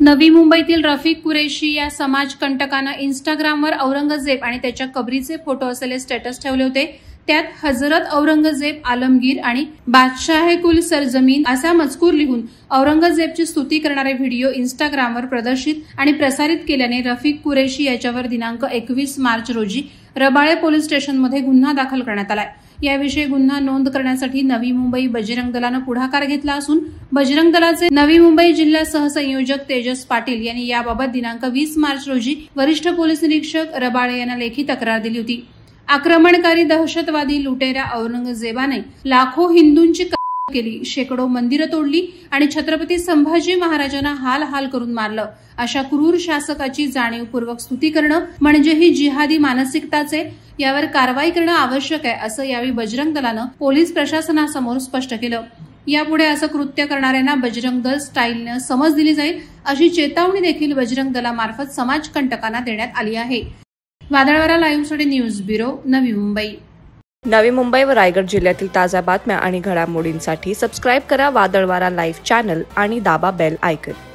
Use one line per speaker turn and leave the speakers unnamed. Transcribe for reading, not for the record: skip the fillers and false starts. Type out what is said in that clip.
नवी मुंबईतील रफिक कुरेशी या समाजकंटकानं इंस्टाग्रामवर औरंगजेब आणि त्याच्या कबरीचे फोटो असलेले स्टेटस ठेवले होते। त्यात हजरत औरंगजेब आलमगीर आणि बादशाह कुल सरजमीन असा मजकूर लिहून औरंगजेबची स्तुती करणारे व्हिडिओ इंस्टाग्रामवर प्रदर्शित आणि प्रसारित केल्याने रफिक कुरेशी याच्यावर दिनांक 21 मार्च रोजी रबाळे पोलीस स्टेशनमध्ये गुन्हा दाखल करण्यात आलाय। याविषयी गुन्हा नोंद करण्यासाठी नवी मुंबई बजरंग दलानं पुढाकार घेतला असून बजरंग दलाचे नवी मुंबई जिल्हा सहसंयोजक तेजस पाटील यांनी याबाबत दिनांक 20 मार्च रोजी वरिष्ठ पोलीस निरीक्षक रबाळे यांना लेखी तक्रार दिली होती। आक्रमणकारी दहशतवादी लुटेरा औरंगजेबाने लाखो हिंदूंची केली, शेकडो मंदिरं तोडली आणि छत्रपती संभाजी महाराजांना हाल हाल करून मारलं, अशा क्रूर शासकाची जाणीवपूर्वक स्तुती करणं म्हणजे ही जिहादी मानसिकताचे, यावर कारवाई करणं आवश्यक आहे, असं यावेळी बजरंग दलानं पोलीस प्रशासनासमोर स्पष्ट केलं। यापुढे असं कृत्य करणाऱ्यांना बजरंग दल स्टाईलनं समज दिली जाईल, अशी चेतावणी देखील बजरंग दलामार्फत समाजकंटकांना देण्यात आली आहे। वादळवारा लाईव्हसाठी न्यूज ब्युरो, नवी मुंबई।
नवी मुंबई व रायगड जिल्ह्यातील ताज्या बातम्या आणि घडामोडींसाठी सबस्क्राईब करा वादळवारा लाईव्ह चॅनल आणि दाबा बेल आयकॉन।